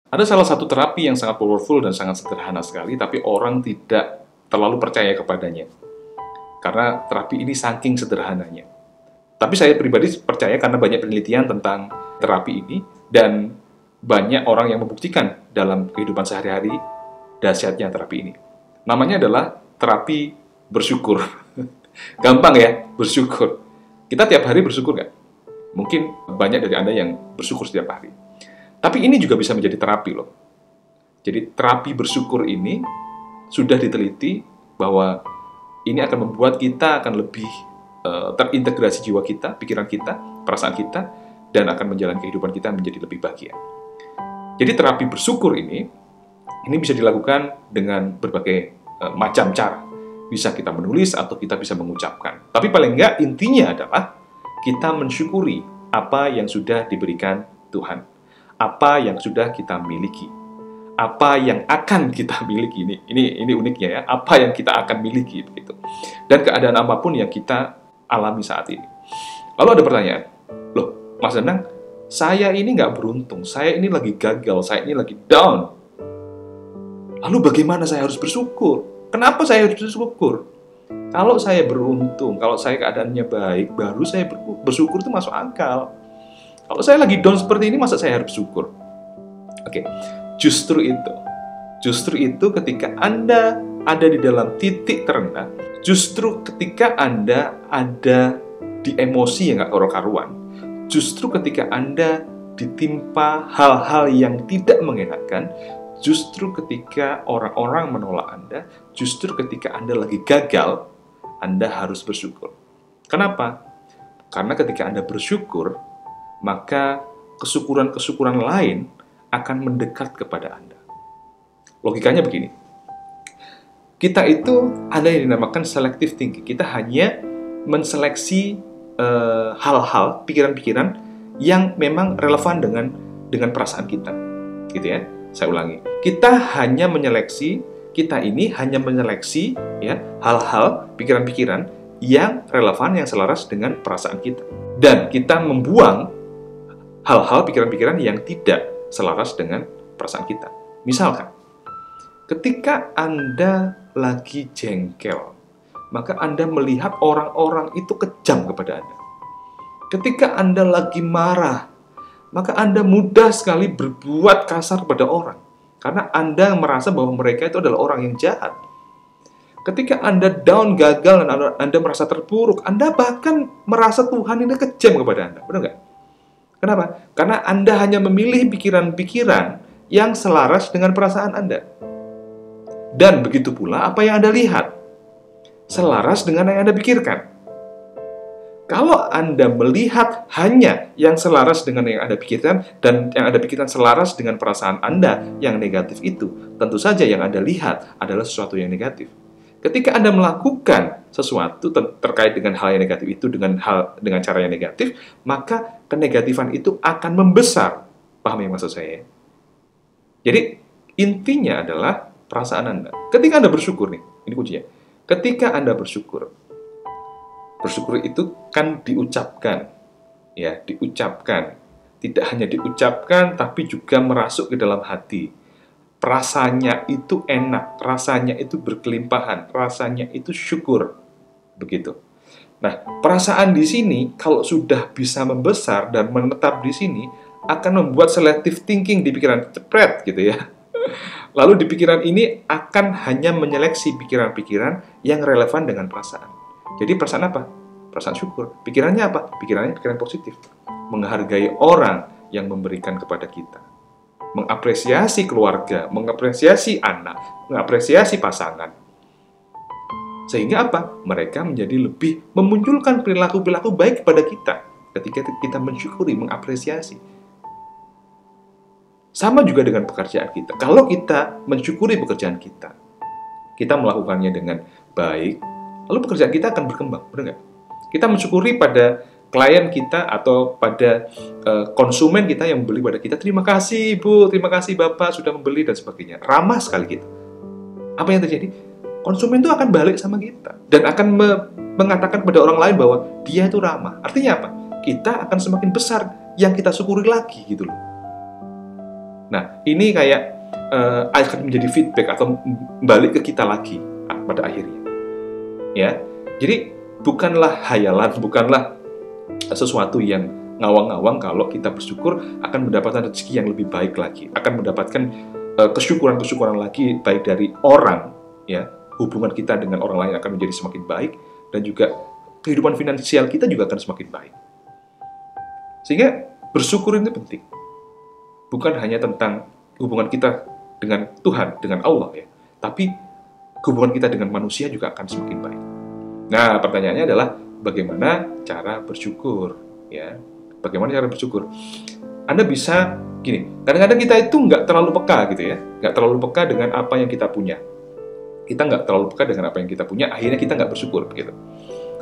Ada salah satu terapi yang sangat powerful dan sangat sederhana sekali, tapi orang tidak terlalu percaya kepadanya. Karena terapi ini saking sederhananya. Tapi saya pribadi percaya karena banyak penelitian tentang terapi ini, dan banyak orang yang membuktikan dalam kehidupan sehari-hari dahsyatnya terapi ini. Namanya adalah terapi bersyukur. Gampang ya, bersyukur. Kita tiap hari bersyukur nggak? Mungkin banyak dari Anda yang bersyukur setiap hari. Tapi ini juga bisa menjadi terapi loh. Jadi terapi bersyukur ini sudah diteliti bahwa ini akan membuat kita akan lebih terintegrasi jiwa kita, pikiran kita, perasaan kita, dan akan menjalani kehidupan kita menjadi lebih bahagia. Jadi terapi bersyukur ini bisa dilakukan dengan berbagai macam cara. Bisa kita menulis atau kita bisa mengucapkan. Tapi paling enggak intinya adalah kita mensyukuri apa yang sudah diberikan Tuhan. Apa yang sudah kita miliki, apa yang akan kita miliki, ini uniknya ya, apa yang kita akan miliki begitu, dan keadaan apapun yang kita alami saat ini. Lalu ada pertanyaan, loh Mas Danang, saya ini nggak beruntung, saya ini lagi gagal, saya ini lagi down. Lalu bagaimana saya harus bersyukur? Kenapa saya harus bersyukur? Kalau saya beruntung, kalau saya keadaannya baik, baru saya bersyukur itu masuk akal. Kalau saya lagi down seperti ini, masa saya harus bersyukur? Oke, justru itu ketika Anda ada di dalam titik terendah, justru ketika Anda ada di emosi yang nggak karu-karuan, justru ketika Anda ditimpa hal-hal yang tidak mengenakan, justru ketika orang-orang menolak Anda, justru ketika Anda lagi gagal, Anda harus bersyukur. Kenapa? Karena ketika Anda bersyukur, maka kesyukuran-kesyukuran lain akan mendekat kepada Anda. Logikanya begini. Kita itu ada yang dinamakan selective thinking. Kita hanya menseleksi hal-hal, pikiran-pikiran yang memang relevan dengan perasaan kita. Gitu ya. Saya ulangi. Kita ini hanya menyeleksi ya, hal-hal, pikiran-pikiran yang relevan, yang selaras dengan perasaan kita. Dan kita membuang hal-hal, pikiran-pikiran yang tidak selaras dengan perasaan kita. Misalkan, ketika Anda lagi jengkel, maka Anda melihat orang-orang itu kejam kepada Anda. Ketika Anda lagi marah, maka Anda mudah sekali berbuat kasar pada orang. Karena Anda merasa bahwa mereka itu adalah orang yang jahat. Ketika Anda down, gagal, dan Anda merasa terpuruk, Anda bahkan merasa Tuhan ini kejam kepada Anda. Benar nggak? Kenapa? Karena Anda hanya memilih pikiran-pikiran yang selaras dengan perasaan Anda. Dan begitu pula apa yang Anda lihat, selaras dengan yang Anda pikirkan. Kalau Anda melihat hanya yang selaras dengan yang Anda pikirkan, dan yang Anda pikirkan selaras dengan perasaan Anda yang negatif itu, tentu saja yang Anda lihat adalah sesuatu yang negatif. Ketika Anda melakukan sesuatu terkait dengan hal yang negatif itu dengan cara yang negatif, maka kenegatifan itu akan membesar. Paham yang maksud saya? Jadi intinya adalah perasaan Anda. Ketika Anda bersyukur nih, ini kuncinya. Ketika Anda bersyukur itu kan diucapkan, ya, diucapkan. Tidak hanya diucapkan, tapi juga merasuk ke dalam hati. Rasanya itu enak, rasanya itu berkelimpahan, rasanya itu syukur. Begitu. Nah, perasaan di sini kalau sudah bisa membesar dan menetap di sini akan membuat selective thinking di pikiran cepret gitu ya. Lalu di pikiran ini akan hanya menyeleksi pikiran-pikiran yang relevan dengan perasaan. Jadi perasaan apa? Perasaan syukur. Pikirannya apa? Pikirannya pikiran positif. Menghargai orang yang memberikan kepada kita. Mengapresiasi keluarga, mengapresiasi anak, mengapresiasi pasangan. Sehingga apa? Mereka menjadi lebih memunculkan perilaku-perilaku baik kepada kita ketika kita mensyukuri, mengapresiasi. Sama juga dengan pekerjaan kita. Kalau kita mensyukuri pekerjaan kita melakukannya dengan baik, lalu pekerjaan kita akan berkembang, benar nggak? Kita mensyukuri pada klien kita atau pada konsumen kita yang membeli pada kita, terima kasih Bu, terima kasih Bapak sudah membeli dan sebagainya. Ramah sekali kita. Apa yang terjadi? Konsumen itu akan balik sama kita dan akan mengatakan kepada orang lain bahwa dia itu ramah. Artinya apa? Kita akan semakin besar yang kita syukuri lagi gitu loh. Nah, ini kayak akan menjadi feedback atau balik ke kita lagi pada akhirnya. Ya, jadi bukanlah hayalan, bukanlah sesuatu yang ngawang-ngawang kalau kita bersyukur akan mendapatkan rezeki yang lebih baik lagi, akan mendapatkan kesyukuran-kesyukuran lagi baik dari orang, ya, hubungan kita dengan orang lain akan menjadi semakin baik, dan juga kehidupan finansial kita juga akan semakin baik. Sehingga bersyukur ini penting. Bukan hanya tentang hubungan kita dengan Tuhan, dengan Allah, ya, tapi hubungan kita dengan manusia juga akan semakin baik. Nah, pertanyaannya adalah bagaimana cara bersyukur, ya? Bagaimana cara bersyukur? Anda bisa gini, kadang-kadang kita itu nggak terlalu peka gitu ya, nggak terlalu peka dengan apa yang kita punya. Kita nggak terlalu peka dengan apa yang kita punya, akhirnya kita nggak bersyukur begitu.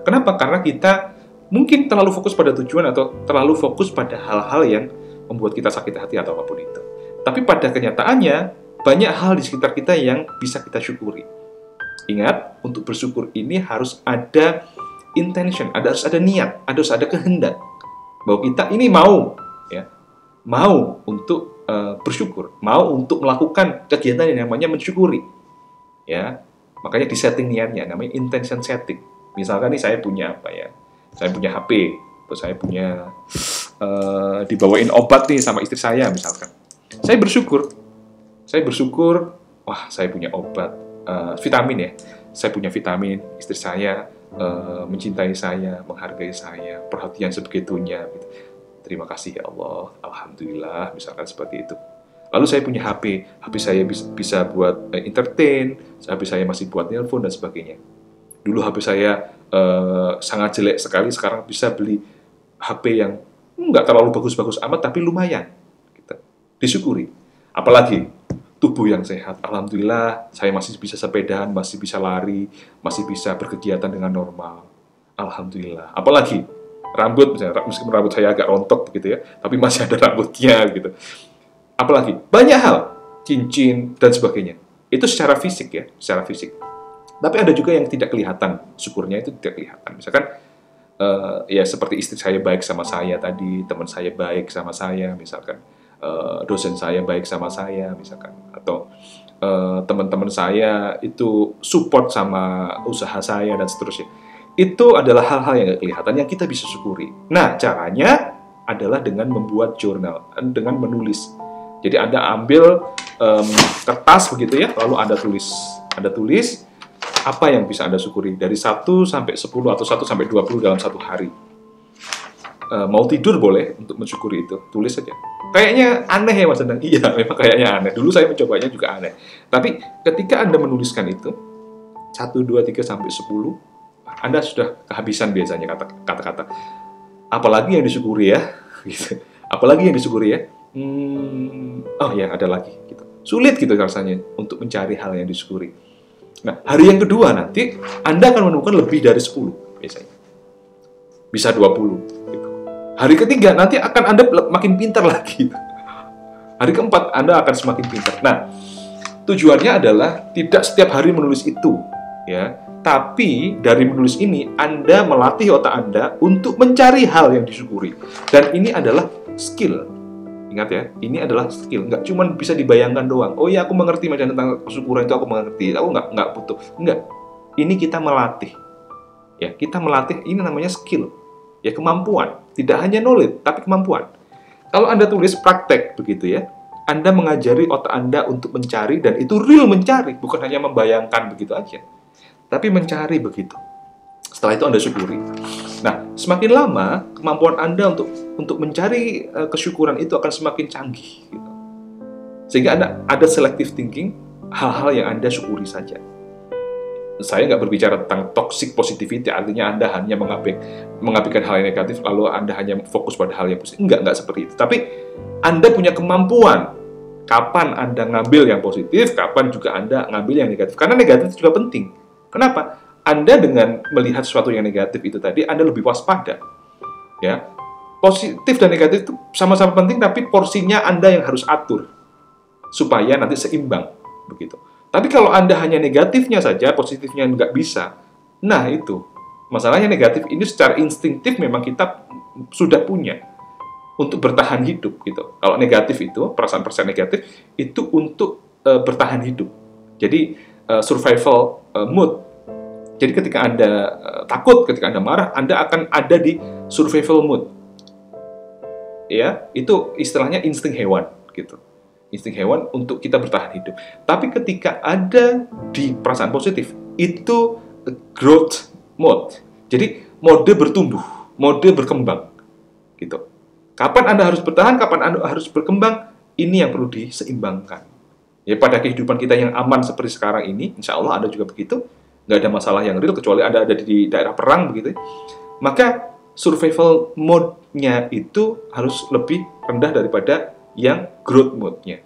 Kenapa? Karena kita mungkin terlalu fokus pada tujuan atau terlalu fokus pada hal-hal yang membuat kita sakit hati atau apapun itu. Tapi pada kenyataannya, banyak hal di sekitar kita yang bisa kita syukuri. Ingat, untuk bersyukur ini harus ada intention, harus ada niat, harus ada kehendak. Bahwa kita ini mau, ya, mau untuk bersyukur, mau untuk melakukan kegiatan yang namanya mensyukuri. Ya, makanya di setting niatnya, namanya intention setting. Misalkan nih saya punya apa ya? Saya punya HP, atau saya punya dibawain obat nih sama istri saya misalkan. Saya bersyukur, wah saya punya obat, vitamin ya. Saya punya vitamin, istri saya mencintai saya, menghargai saya, perhatian sebegitunya. Gitu. Terima kasih ya Allah, alhamdulillah, misalkan seperti itu. Lalu saya punya HP saya bisa buat entertain, HP saya masih buat nelpon dan sebagainya. Dulu HP saya sangat jelek sekali, sekarang bisa beli HP yang nggak terlalu bagus-bagus amat, tapi lumayan. Gitu. Disyukuri. Apalagi tubuh yang sehat. Alhamdulillah, saya masih bisa sepedahan, masih bisa lari, masih bisa berkegiatan dengan normal. Alhamdulillah. Apalagi rambut, misalnya, meskipun rambut saya agak rontok begitu ya, tapi masih ada rambutnya gitu. Apalagi banyak hal, cincin dan sebagainya. Itu secara fisik ya, secara fisik. Tapi ada juga yang tidak kelihatan, syukurnya itu tidak kelihatan. Misalkan ya seperti istri saya baik sama saya tadi, teman saya baik sama saya, misalkan. Dosen saya baik sama saya misalkan, atau teman-teman saya itu support sama usaha saya dan seterusnya. Itu adalah hal-hal yang nggak kelihatan yang kita bisa syukuri. Nah, caranya adalah dengan membuat jurnal, dengan menulis. Jadi Anda ambil kertas begitu ya, lalu Anda tulis apa yang bisa Anda syukuri dari 1 sampai 10 atau 1 sampai 20 dalam satu hari. Mau tidur boleh untuk mensyukuri itu, tulis saja. Kayaknya aneh ya Mas Endang? Iya, memang kayaknya aneh. Dulu saya mencobanya juga aneh. Tapi ketika Anda menuliskan itu, 1, 2, 3, sampai 10, Anda sudah kehabisan biasanya kata-kata. Apalagi yang disyukuri ya? Gitu. Apalagi yang disyukuri ya? Oh ya, ada lagi. Gitu. Sulit gitu rasanya untuk mencari hal yang disyukuri. Nah, hari yang kedua nanti, Anda akan menemukan lebih dari 10 biasanya. Bisa 20. Gitu. Hari ketiga nanti akan Anda makin pintar lagi. Hari keempat Anda akan semakin pintar. Nah, tujuannya adalah tidak setiap hari menulis itu, ya. Tapi dari menulis ini Anda melatih otak Anda untuk mencari hal yang disyukuri. Dan ini adalah skill. Ingat ya, ini adalah skill. Nggak cuma bisa dibayangkan doang. Oh ya, aku mengerti macam tentang kesyukuran itu, aku mengerti. Aku nggak butuh. Enggak. Ini kita melatih. Ya, kita melatih. Ini namanya skill. Ya, kemampuan. Tidak hanya knowledge, tapi kemampuan. Kalau Anda tulis praktek begitu ya, Anda mengajari otak Anda untuk mencari, dan itu real mencari, bukan hanya membayangkan begitu aja, tapi mencari begitu. Setelah itu Anda syukuri. Nah, semakin lama kemampuan Anda untuk mencari kesyukuran itu akan semakin canggih. Gitu. Sehingga ada selective thinking, hal-hal yang Anda syukuri saja. Saya nggak berbicara tentang toxic positivity, artinya Anda hanya mengabaikan hal yang negatif, lalu Anda hanya fokus pada hal yang positif. Enggak seperti itu. Tapi Anda punya kemampuan kapan Anda ngambil yang positif, kapan juga Anda ngambil yang negatif. Karena negatif juga penting. Kenapa? Anda dengan melihat sesuatu yang negatif itu tadi, Anda lebih waspada. Ya, positif dan negatif itu sama-sama penting, tapi porsinya Anda yang harus atur supaya nanti seimbang begitu. Tapi kalau Anda hanya negatifnya saja, positifnya nggak bisa, nah itu. Masalahnya negatif ini secara instingtif memang kita sudah punya. untuk bertahan hidup gitu. Kalau negatif itu, perasaan-perasaan negatif itu untuk bertahan hidup. Jadi survival mood. Jadi ketika Anda takut, ketika Anda marah, Anda akan ada di survival mood. Ya, itu istilahnya insting hewan gitu. Insting hewan untuk kita bertahan hidup. Tapi ketika ada di perasaan positif, itu growth mode. Jadi mode bertumbuh, mode berkembang gitu. Kapan Anda harus bertahan, kapan Anda harus berkembang, ini yang perlu diseimbangkan. Ya, pada kehidupan kita yang aman seperti sekarang ini, insya Allah Anda juga begitu, nggak ada masalah yang real, kecuali Anda ada di daerah perang begitu. Maka survival mode-nya itu harus lebih rendah daripada yang growth mode-nya.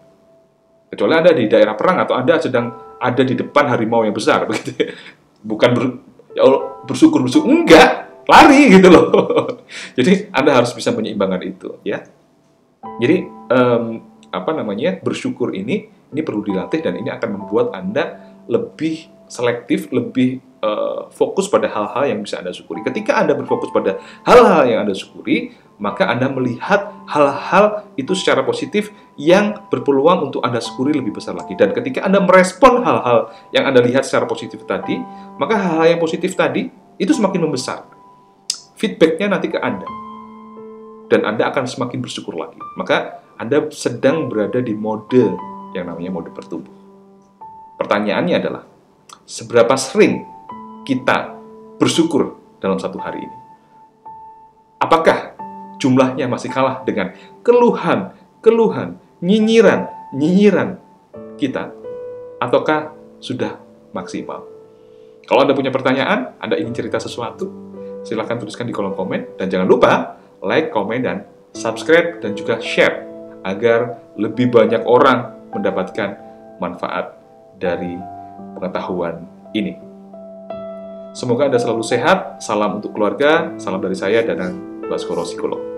Kecuali Anda di daerah perang atau Anda sedang ada di depan harimau yang besar begitu. Bukan ya Allah, bersyukur, enggak, lari gitu loh. Jadi Anda harus bisa menyeimbangkan itu ya. Jadi bersyukur ini perlu dilatih, dan ini akan membuat Anda lebih selektif, lebih fokus pada hal-hal yang bisa Anda syukuri. Ketika Anda berfokus pada hal-hal yang Anda syukuri, maka Anda melihat hal-hal itu secara positif yang berpeluang untuk Anda syukuri lebih besar lagi. Dan ketika Anda merespon hal-hal yang Anda lihat secara positif tadi, maka hal-hal yang positif tadi itu semakin membesar. Feedback-nya nanti ke Anda. Dan Anda akan semakin bersyukur lagi. Maka Anda sedang berada di mode yang namanya mode bertumbuh. Pertanyaannya adalah, seberapa sering kita bersyukur dalam satu hari ini? Apakah jumlahnya masih kalah dengan keluhan, nyinyiran kita? Ataukah sudah maksimal? Kalau Anda punya pertanyaan, Anda ingin cerita sesuatu, silahkan tuliskan di kolom komen. Dan jangan lupa like, komen, dan subscribe, dan juga share agar lebih banyak orang mendapatkan manfaat dari pengetahuan ini. Semoga Anda selalu sehat, salam untuk keluarga, salam dari saya, Danang Baskoro Psikolog.